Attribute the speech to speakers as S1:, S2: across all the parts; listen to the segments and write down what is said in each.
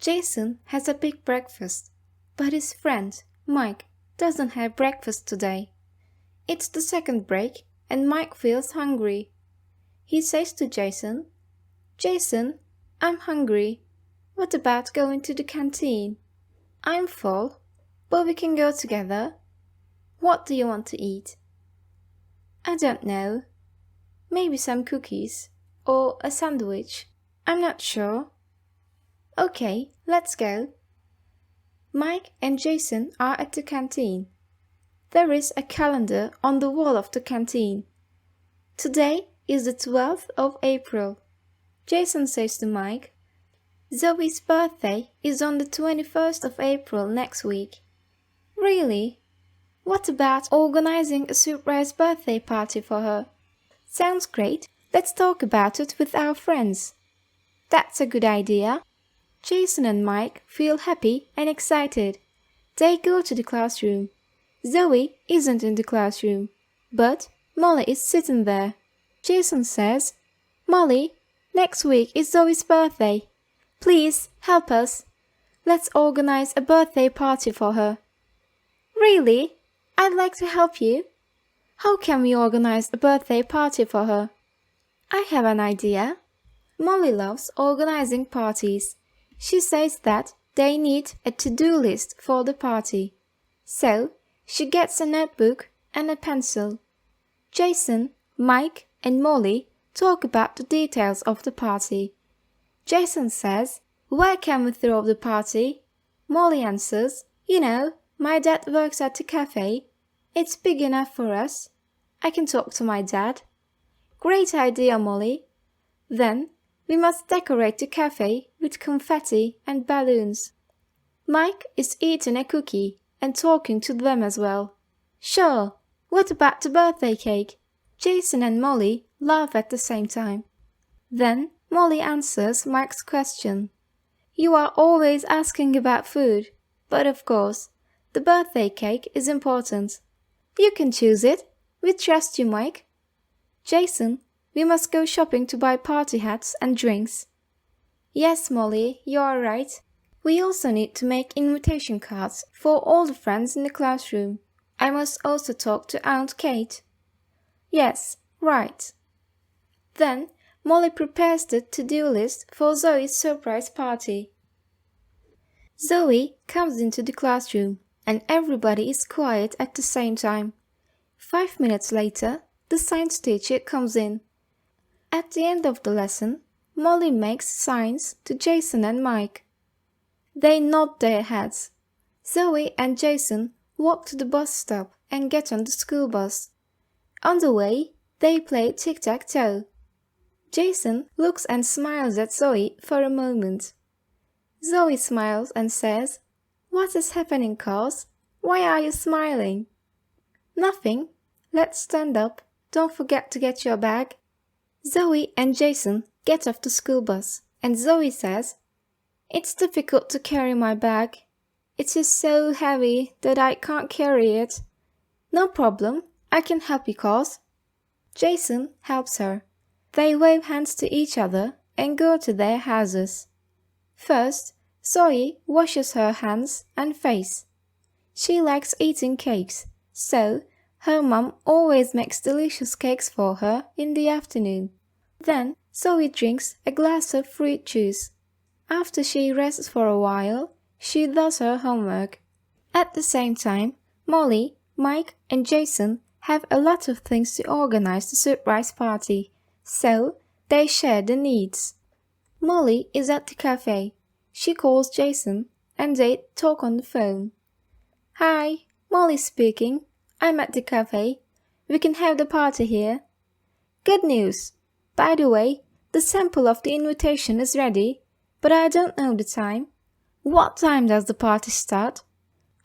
S1: Jason has a big breakfast, but his friend, Mike, doesn't have breakfast today. It's the second break, and Mike feels hungry. He says to Jason, "Jason, I'm hungry. What about going to the canteen? I'm full, but we can go together. What do you want to eat?" "I don't know. Maybe some cookies, or a sandwich. I'm not sure." "Okay, let's go." Mike and Jason are at the canteen. There is a calendar on the wall of the canteen. Today is the 12th of April. Jason says to Mike, "Zoe's birthday is on the 21st of April next week." "Really? What about organizing a surprise birthday party for her?" "Sounds great. Let's talk about it with our friends." "That's a good idea." Jason and Mike feel happy and excited. They go to the classroom. Zoe isn't in the classroom, but Molly is sitting there. Jason says, "Molly, next week is Zoe's birthday. Please help us. Let's organize a birthday party for her." "Really? I'd like to help you. How can we organize a birthday party for her?" "I have an idea." Molly loves organizing parties. She says that they need a to-do list for the party. So she gets a notebook and a pencil. Jason, Mike, and Molly talk about the details of the party. Jason says, "Where can we throw the party?" Molly answers, "You know, my dad works at the cafe. It's big enough for us. I can talk to my dad." "Great idea, Molly. Then we must decorate the cafe with confetti and balloons." Mike is eating a cookie and talking to them as well. "Sure, what about the birthday cake?" Jason and Molly laugh at the same time. Then Molly answers Mike's question. "You are always asking about food, but of course, the birthday cake is important. You can choose it. We trust you, Mike." "Jason, we must go shopping to buy party hats and drinks." "Yes, Molly, you are right. We also need to make invitation cards for all the friends in the classroom. I must also talk to Aunt Kate." "Yes, right." Then Molly prepares the to-do list for Zoe's surprise party. Zoe comes into the classroom, and everybody is quiet at the same time. 5 minutes later, the science teacher comes in. At the end of the lesson, Molly makes signs to Jason and Mike. They nod their heads. Zoe and Jason walk to the bus stop and get on the school bus. On the way, they play tic-tac-toe. Jason looks and smiles at Zoe for a moment. Zoe smiles and says, "What is happening, Cos? Why are you smiling?" "Nothing. Let's stand up. Don't forget to get your bag." Zoe and Jason get off the school bus, and Zoe says, "It's difficult to carry my bag. It is so heavy that I can't carry it." "No problem. I can help you, Cos." Jason helps her. They wave hands to each other and go to their houses. First, Zoe washes her hands and face. She likes eating cakes, so her mom always makes delicious cakes for her in the afternoon. Then Zoe drinks a glass of fruit juice. After she rests for a while, she does her homework. At the same time, Molly, Mike, and Jason have a lot of things to organize the surprise party, so they share the needs. Molly is at the cafe. She calls Jason, and they talk on the phone. "Hi, Molly speaking. I'm at the cafe. We can have the party here." "Good news. By the way, the sample of the invitation is ready, but I don't know the time." "What time does the party start?"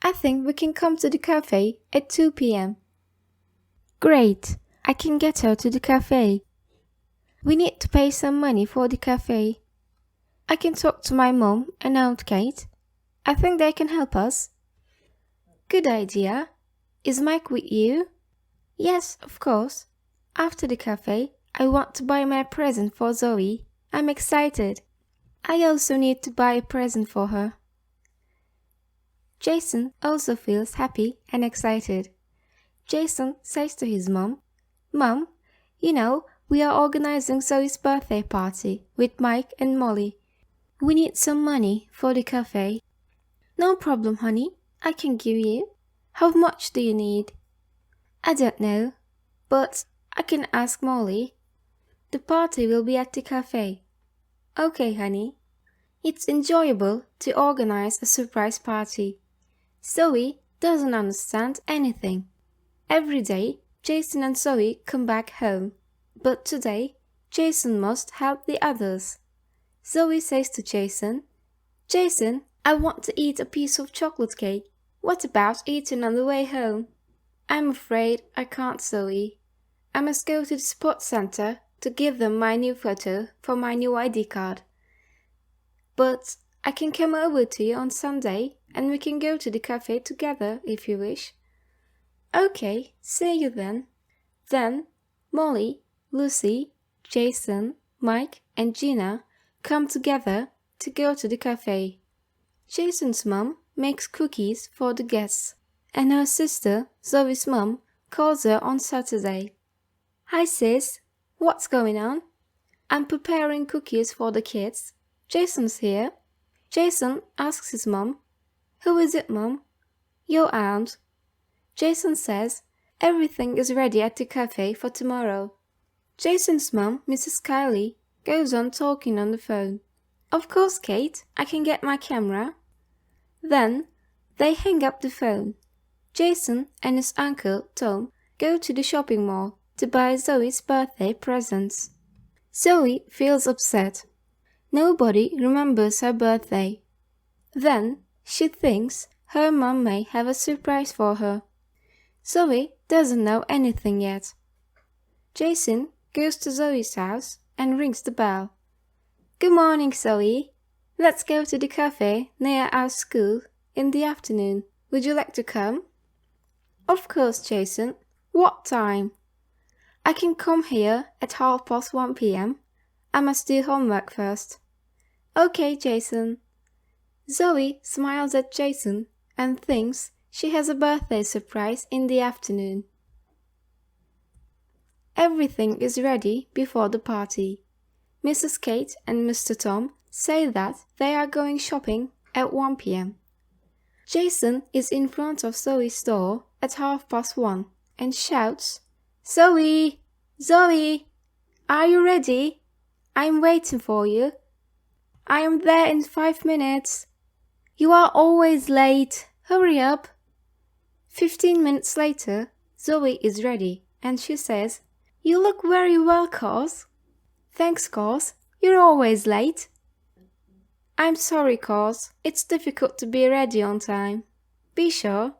S1: "I think we can come to the cafe at 2 p.m. "Great. I can get her to the cafe." "We need to pay some money for the cafe." "I can talk to my mom and Aunt Kate. I think they can help us." "Good idea. Is Mike with you?" "Yes, of course. After the cafe, I want to buy my present for Zoe. I'm excited." I also need to buy a present for her. Jason also feels happy and excited. Jason says to his mom, "Mom, we are organizing Zoe's birthday party with Mike and Molly. We need some money for the cafe." "No problem, honey. I can give you. How much do you need?" "I don't know, but I can ask Molly." "The party will be at the cafe." "Okay, honey." It's enjoyable to organize a surprise party. Zoe doesn't understand anything. Every day, Jason and Zoe come back home. But today, Jason must help the others. Zoe says to Jason, "Jason, I want to eat a piece of chocolate cake. What about eating on the way home?" "I'm afraid I can't, Zoe. I must go to the sports center to give them my new photo for my new ID card. But I can come over to you on Sunday and we can go to the cafe together if you wish." "Okay, see you then." Then Molly, Lucy, Jason, Mike and Gina come together to go to the cafe. Jason's mom makes cookies for the guests, and her sister, Zoe's mom, calls her on Saturday. "Hi sis, what's going on?" "I'm preparing cookies for the kids. Jason's here." Jason asks his mom, "Who is it, Mom?" "Your aunt." Jason says everything is ready at the cafe for tomorrow. Jason's mom, Mrs. Kylie, goes on talking on the phone. "Of course, Kate, I can get my camera." Then they hang up the phone. Jason and his uncle, Tom, go to the shopping mall to buy Zoe's birthday presents. Zoe feels upset. Nobody remembers her birthday. Then she thinks her mom may have a surprise for her. Zoe doesn't know anything yet. Jason goes to Zoe's house and rings the bell. "Good morning, Zoe. Let's go to the cafe near our school in the afternoon. Would you like to come?" "Of course, Jason. What time?" "I can come here at 1:30 p.m. I must do homework first." "Okay, Jason." Zoe smiles at Jason and thinks she has a birthday surprise in the afternoon. Everything is ready before the party. Mrs. Kate and Mr. Tom say that they are going shopping at 1 p.m. Jason is in front of Zoe's door at 1:30 and shouts, "Zoe! Zoe! Are you ready? I'm waiting for you. I am there in 5 minutes. You are always late. Hurry up." 15 minutes later, Zoe is ready and she says, "You look very well, Cos." "Thanks, Cos. You're always late." "I'm sorry, Cos. It's difficult to be ready on time. Be sure."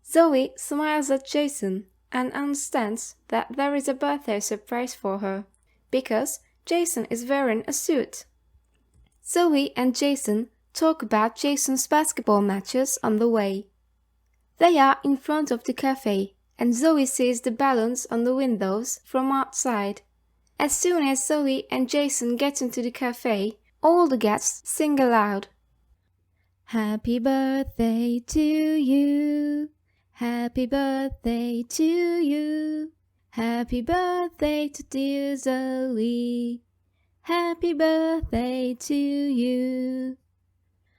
S1: Zoe smiles at Jason and understands that there is a birthday surprise for her because Jason is wearing a suit. Zoe and Jason talk about Jason's basketball matches on the way. They are in front of the cafe and Zoe sees the balloons on the windows from outside. As soon as Zoe and Jason get into the cafe, all the guests sing aloud. "Happy birthday to you. Happy birthday to you. Happy birthday to dear Zoe. Happy birthday to you.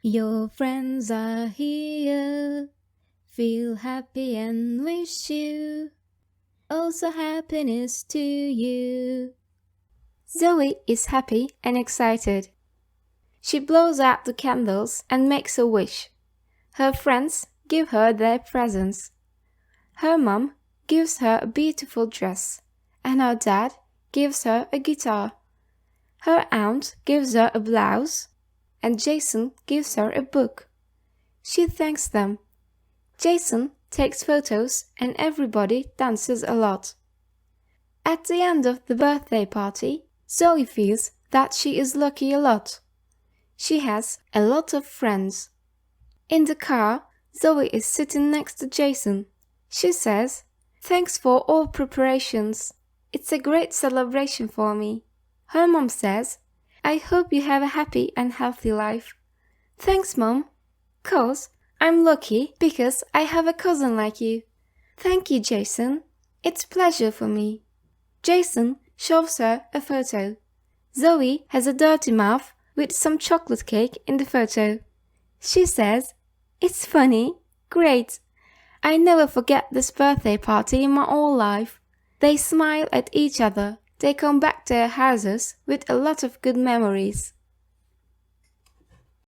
S1: Your friends are here. Feel happy and wish you also happiness to you." Zoe is happy and excited. She blows out the candles and makes a wish. Her friends give her their presents. Her mom gives her a beautiful dress, and her dad gives her a guitar. Her aunt gives her a blouse, and Jason gives her a book. She thanks them. Jason takes photos and everybody dances a lot. At the end of the birthday party, Zoe feels that she is lucky a lot. She has a lot of friends. In the car, Zoe is sitting next to Jason. She says, "Thanks for all preparations. It's a great celebration for me." Her mom says, I hope you have a happy and healthy life. Thanks, Mom. 'Cause I'm lucky because I have a cousin like you. Thank you, Jason. It's a pleasure for me. Jason shows her a photo. Zoe has a dirty mouth with some chocolate cake in the photo. She says, "It's funny. Great. I never forget this birthday party in my whole life." They smile at each other. They come back to their houses with a lot of good memories.